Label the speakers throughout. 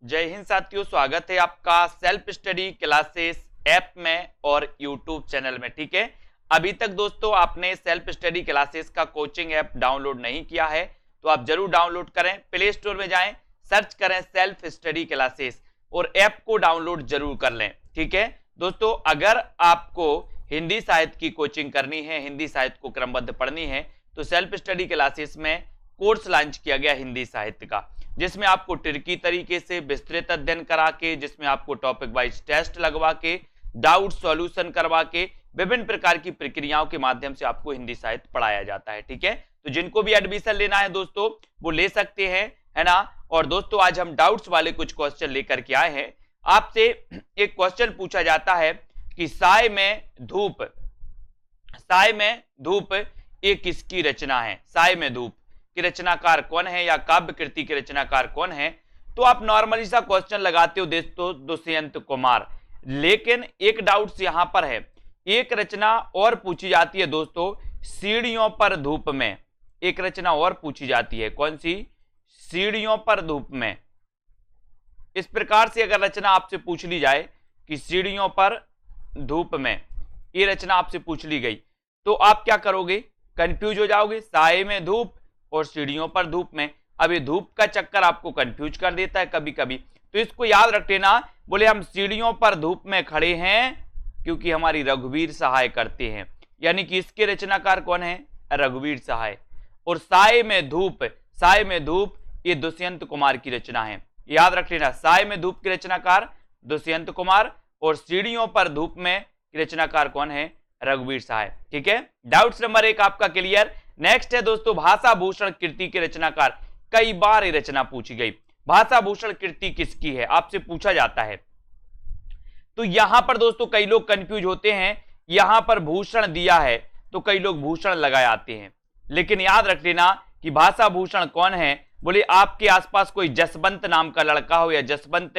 Speaker 1: जय हिंद साथियों, स्वागत है आपका सेल्फ स्टडी क्लासेस ऐप में और यूट्यूब चैनल में। ठीक है, अभी तक दोस्तों आपने सेल्फ स्टडी क्लासेस का कोचिंग ऐप डाउनलोड नहीं किया है तो आप जरूर डाउनलोड करें। प्ले स्टोर में जाएं, सर्च करें सेल्फ स्टडी क्लासेस और ऐप को डाउनलोड जरूर कर लें। ठीक है दोस्तों, अगर आपको हिंदी साहित्य की कोचिंग करनी है, हिंदी साहित्य को क्रमबद्ध पढ़नी है, तो सेल्फ स्टडी क्लासेस में कोर्स लॉन्च किया गया हिंदी साहित्य का, जिसमें आपको ट्रिकी तरीके से विस्तृत अध्ययन करा के, जिसमें आपको टॉपिक वाइज टेस्ट लगवा के, डाउट सॉल्यूशन करवा के, विभिन्न प्रकार की प्रक्रियाओं के माध्यम से आपको हिंदी साहित्य पढ़ाया जाता है। ठीक है, तो जिनको भी एडमिशन लेना है दोस्तों वो ले सकते हैं, है ना। और दोस्तों आज हम डाउट्स वाले कुछ क्वेश्चन लेकर के आए हैं। आपसे एक क्वेश्चन पूछा जाता है कि साय में धूप ये किसकी रचना है? साय में धूप की रचनाकार कौन है या काव्य कृति के रचनाकार कौन है? तो आप नॉर्मली सा क्वेश्चन लगाते हो दोस्तों, दुष्यंत कुमार। लेकिन एक डाउट यहां पर है, एक रचना और पूछी जाती है दोस्तों, सीढ़ियों पर धूप में। एक रचना और पूछी जाती है, कौन सी? सीढ़ियों पर धूप में। इस प्रकार से अगर रचना आपसे पूछ ली जाए कि सीढ़ियों पर धूप में, ये रचना आपसे पूछ ली गई, तो आप क्या करोगे? कंफ्यूज हो जाओगे। साए में धूप और सीढ़ियों पर धूप में, अब ये धूप का चक्कर आपको कंफ्यूज कर देता है कभी कभी, तो इसको याद रख लेना। बोले हम सीढ़ियों पर धूप में खड़े हैं क्योंकि हमारी रघुवीर सहाय करते हैं, यानी कि इसके रचनाकार कौन है? रघुवीर सहाय। और साय में धूप ये दुष्यंत कुमार की रचना है, याद रख लेना। साय में धूप की रचनाकार दुष्यंत कुमार और सीढ़ियों पर धूप में रचनाकार कौन है? रघुवीर सहाय। ठीक है, डाउट्स नंबर 1 आपका क्लियर। नेक्स्ट है दोस्तों, भाषा भूषण कृति के रचनाकार। कई बार ये रचना पूछी गई, भाषा भूषण कृति किसकी है, आपसे पूछा जाता है। तो यहां पर दोस्तों कई लोग कंफ्यूज होते हैं, यहां पर भूषण दिया है तो कई लोग भूषण लगाए आते हैं, लेकिन याद रख लेना कि भाषा भूषण कौन है। बोले आपके आसपास कोई जसवंत नाम का लड़का हो या जसवंत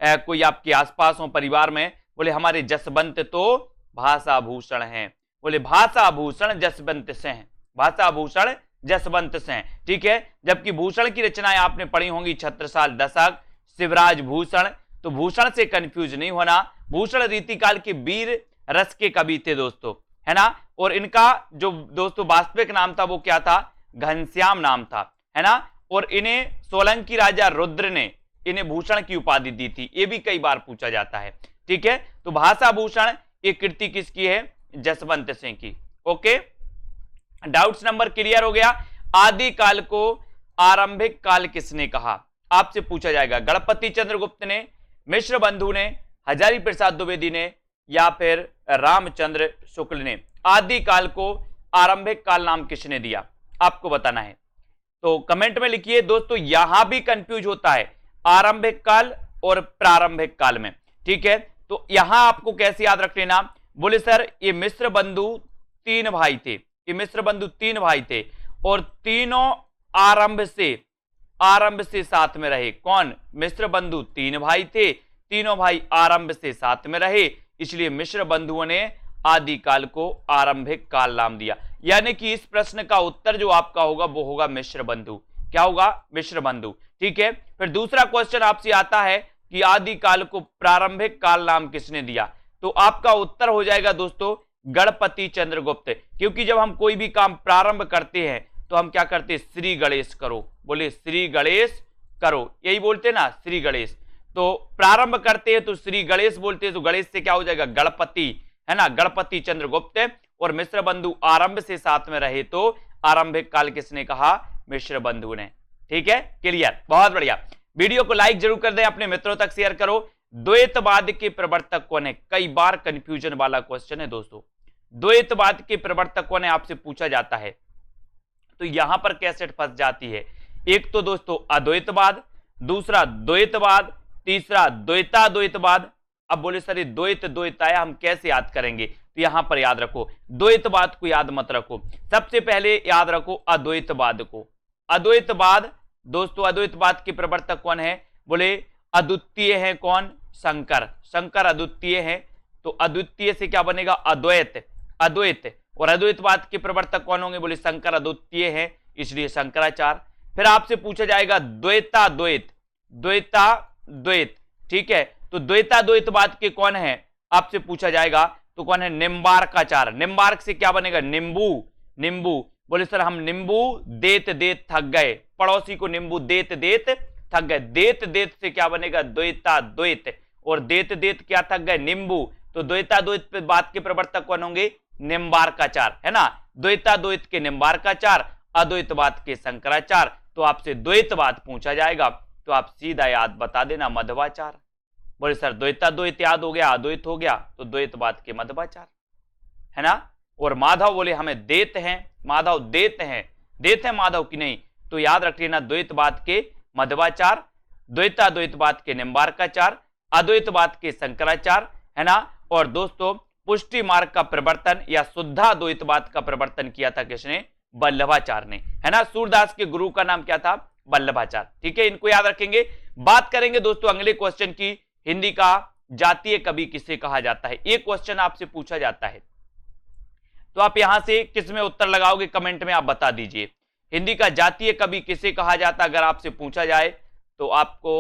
Speaker 1: कोई आपके आसपास हो परिवार में, बोले हमारे जसवंत तो भाषा भूषण हैं। बोले भाषा भूषण जसवंत से हैं, भाषा भूषण जसवंत से हैं। ठीक है, जबकि भूषण की रचनाएं आपने पढ़ी होंगी, छत्रसाल दशक, शिवराज भूषण। तो भूषण से कंफ्यूज नहीं होना, भूषण रीतिकाल के वीर रस के कवि थे दोस्तों, है ना। और इनका जो दोस्तों वास्तविक नाम था वो क्या था? घनश्याम नाम था, है ना। और इन्हें सोलंकी राजा रुद्र ने इन्हें भूषण की उपाधि दी थी, ये भी कई बार पूछा जाता है। ठीक है, तो भाषा भूषण ये कृति किसकी है? जसवंत सिंह की। ओके, डाउट्स नंबर क्लियर हो गया। आदि काल को आरंभिक काल किसने कहा? आपसे पूछा जाएगा। गणपति चंद्रगुप्त ने, मिश्र बंधु ने, हजारी प्रसाद द्विवेदी ने या फिर रामचंद्र शुक्ल ने? आदि काल को आरंभिक काल नाम किसने दिया, आपको बताना है। तो कमेंट में लिखिए दोस्तों, यहां भी कंफ्यूज होता है आरंभिक काल और प्रारंभिक काल में। ठीक है, तो यहां आपको कैसे याद रख लेना? बोले सर ये मिश्र बंधु तीन भाई थे, ये मिश्र बंधु तीन भाई थे और तीनों आरंभ से साथ में रहे। कौन? मिश्र बंधु तीन भाई थे, तीनों भाई आरंभ से साथ में रहे, इसलिए मिश्र बंधुओं ने आदि काल को आरंभिक काल नाम दिया। यानी कि इस प्रश्न का उत्तर जो आपका होगा वो होगा मिश्र बंधु। क्या होगा? मिश्र बंधु। ठीक है, फिर दूसरा क्वेश्चन आपसे आता है कि आदि काल को प्रारंभिक काल नाम किसने दिया? तो आपका उत्तर हो जाएगा दोस्तों गणपति चंद्रगुप्त, क्योंकि जब हम कोई भी काम प्रारंभ करते हैं तो हम क्या करते हैं? श्री गणेश करो। बोले श्री गणेश करो, यही बोलते ना, श्री गणेश। तो प्रारंभ करते हैं तो श्री गणेश बोलते हैं, तो गणेश से क्या हो जाएगा? गणपति, है ना, गणपति चंद्रगुप्त। और मिश्र बंधु आरंभ से साथ में रहे तो आरंभिक काल किसने कहा? मिश्र बंधु ने। ठीक है, क्लियर, बहुत बढ़िया। वीडियो को लाइक जरूर कर दें, अपने मित्रों तक शेयर करो। द्वैतवाद के प्रवर्तक कौन है? कई बार कंफ्यूजन वाला क्वेश्चन है दोस्तों, द्वैतवाद के प्रवर्तक कौन है आपसे पूछा जाता है। तो यहां पर कैसे फंस जाती है? एक तो दोस्तों अद्वैतवाद, दूसरा द्वैतवाद, तीसरा द्वैताद्वैतवाद। अब बोले सर ये द्वैताया हम कैसे याद करेंगे? तो यहां पर याद रखो, द्वैतवाद को याद मत रखो, सबसे पहले याद रखो अद्वैतवाद को। अद्वैतवाद दोस्तों, अद्वैतवाद के प्रवर्तक कौन है? बोले अद्वितीय है कौन? शंकर। शंकर अद्वितीय है, तो अद्वितीय से क्या बनेगा? अद्वैत। और अद्वैतवाद के प्रवर्तक कौन होंगे? बोले शंकर अद्वितीय है, इसलिए शंकराचार्य। फिर आपसे पूछा जाएगा द्वैताद्वैत। द्वैत, ठीक है। तो द्वैताद्वैतवाद के कौन है आपसे पूछा जाएगा, तो कौन है, निम्बार्काचार्य। निम्बार्क से क्या बनेगा, नींबू, नींबू। बोले सर हम नींबू देत देत थक गए, पड़ोसी को नींबू देत देत थक गए, देत देत से क्या बनेगा, द्वैताद्वैत, और देत देत क्या थक गए, नींबू। तो द्वैताद्वैतवाद के प्रवर्तक कौन होंगे, निम्बार्काचार्य, है ना। द्वैताद्वैत के निम्बार्काचार्य, अद्वैतवाद के शंकराचार्य। तो आपसे द्वैतवाद पूछा जाएगा तो आप सीधा याद बता देना मध्वाचार्य। बोले सर द्वैताद्वैत याद हो गया, अद्वैत हो गया, तो द्वैतवाद के मध्वाचार्य, है ना। और माधव बोले हमें देत हैं, माधव देत हैं, देत हैं माधव की नहीं, तो याद रख लेना द्वैतवाद के मध्वाचार्य, द्वैताद्वैतवाद के निम्बार्काचार्य, अद्वैतवाद के शंकराचार्य, है ना। और दोस्तों पुष्टि मार्ग का प्रवर्तन या शुद्धाद्वैतवाद का प्रवर्तन किया था किसने, वल्लभाचार्य ने, है ना। सूरदास के गुरु का नाम क्या था, वल्लभाचार्य, ठीक है। इनको याद रखेंगे। बात करेंगे दोस्तों अगले क्वेश्चन की, हिंदी का जातीय कवि किसे कहा जाता है। एक क्वेश्चन आपसे पूछा जाता है तो आप यहां से किस में उत्तर लगाओगे, कमेंट में आप बता दीजिए। हिंदी का जातीय कवि किसे कहा जाता है, अगर आपसे पूछा जाए तो आपको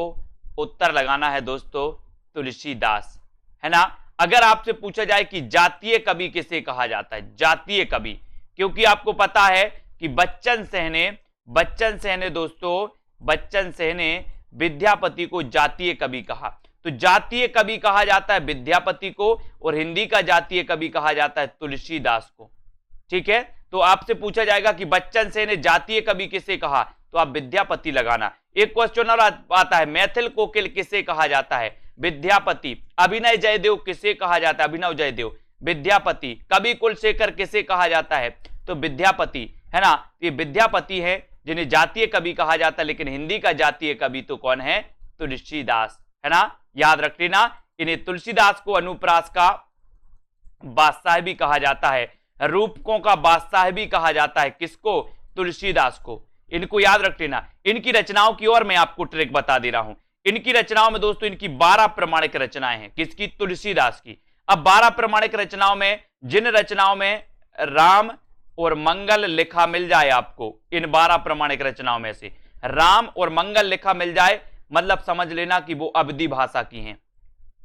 Speaker 1: उत्तर लगाना है दोस्तों तुलसीदास, है ना। अगर आपसे पूछा जाए कि जातीय कवि किसे कहा जाता है, जातीय कवि, क्योंकि आपको पता है कि बच्चन सहने दोस्तों, बच्चन सहने विद्यापति को जातीय कवि कहा। तो जातीय कवि कहा जाता है विद्यापति को, और हिंदी का जातीय कवि कहा जाता है तुलसीदास को, ठीक है। तो आपसे पूछा जाएगा कि बच्चन सेन ने जातीय कवि किसे कहा, तो आप विद्यापति लगाना। एक क्वेश्चन और आता है, मैथिल कोकिल किसे कहा जाता है, विद्यापति। अभिनय जयदेव किसे कहा जाता है, अभिनव जयदेव, विद्यापति। कवि कुलशेखर किसे कहा जाता है, तो विद्यापति, है ना। ये विद्यापति है जिन्हें जातीय कवि कहा जाता है, लेकिन हिंदी का जातीय कवि तो कौन है, तुलसीदास, है ना। याद रख लेना। इन्हें तुलसीदास को अनुप्रास का बादशाह भी कहा जाता है, रूपकों का बादशाह भी कहा जाता है, किसको, तुलसीदास को। इनको याद रख लेना। इनकी रचनाओं की ओर मैं आपको ट्रिक बता दे रहा हूं। इनकी रचनाओं में दोस्तों इनकी 12 प्रमाणिक रचनाएं हैं, किसकी, तुलसीदास की। अब 12 प्रमाणिक रचनाओं में, जिन रचनाओं में राम और मंगल लिखा मिल जाए आपको, इन 12 प्रमाणिक रचनाओं में से राम और मंगल लिखा मिल जाए, मतलब समझ लेना कि वो अवधी भाषा की हैं।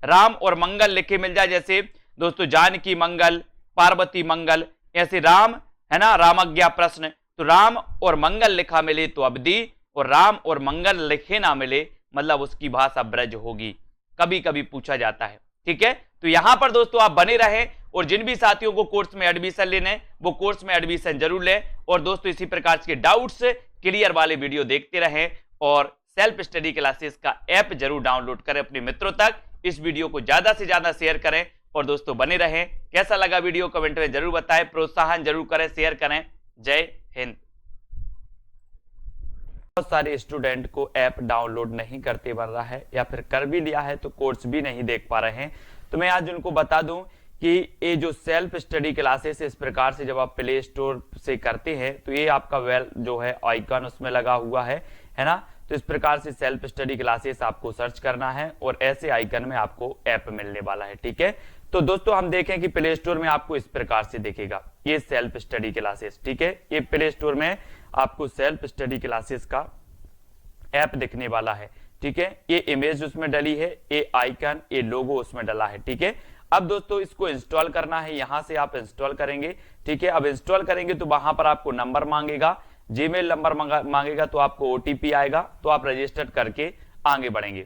Speaker 1: राम और मंगल लिखे मिल जाए, जैसे दोस्तों जानकी मंगल, पार्वती मंगल, ऐसे राम, है ना, रामज्ञा प्रश्न। तो राम और मंगल लिखा मिले तो अवधी, और राम और मंगल लिखे ना मिले मतलब उसकी भाषा ब्रज होगी, कभी कभी पूछा जाता है, ठीक है। तो यहां पर दोस्तों आप बने रहें, और जिन भी साथियों को कोर्स में एडमिशन लेने वो कोर्स में एडमिशन जरूर लें। और दोस्तों इसी प्रकार के डाउट्स क्लियर वाले वीडियो देखते रहें, और सेल्फ स्टडी क्लासेस का ऐप जरूर डाउनलोड करें अपने मित्रों तक। इस वीडियो को ज्यादा से ज्यादा शेयर करें, और दोस्तों बने रहें। कैसा लगा वीडियो कमेंट में जरूर बताएं, प्रोत्साहन जरूर करें, शेयर करें। जय हिंद। बहुत सारे स्टूडेंट को ऐप डाउनलोड नहीं करते बन रहा है, या फिर कर भी लिया है तो कोर्स भी नहीं देख पा रहे हैं। तो मैं आज उनको बता दूं कि ये जो सेल्फ स्टडी क्लासेस इस प्रकार से जब आप प्ले स्टोर से करते हैं तो ये आपका वेल जो है आइकन उसमें लगा हुआ है ना। तो इस प्रकार से सेल्फ स्टडी क्लासेस आपको सर्च करना है, और ऐसे आइकन में आपको ऐप मिलने वाला है, ठीक है। तो दोस्तों हम देखें कि प्ले स्टोर में आपको इस प्रकार से दिखेगा ये सेल्फ स्टडी क्लासेस, ठीक है। ये प्ले स्टोर में आपको सेल्फ स्टडी क्लासेस का ऐप दिखने वाला है, ठीक है। ये इमेज उसमें डली है, ये आइकन, ये लोगो उसमें डला है, ठीक है। अब दोस्तों इसको इंस्टॉल करना है, यहां से आप इंस्टॉल करेंगे, ठीक है। अब इंस्टॉल करेंगे तो वहां पर आपको नंबर मांगेगा, जीमेल नंबर मांगेगा, तो आपको ओटीपी आएगा, तो आप रजिस्टर करके आगे बढ़ेंगे।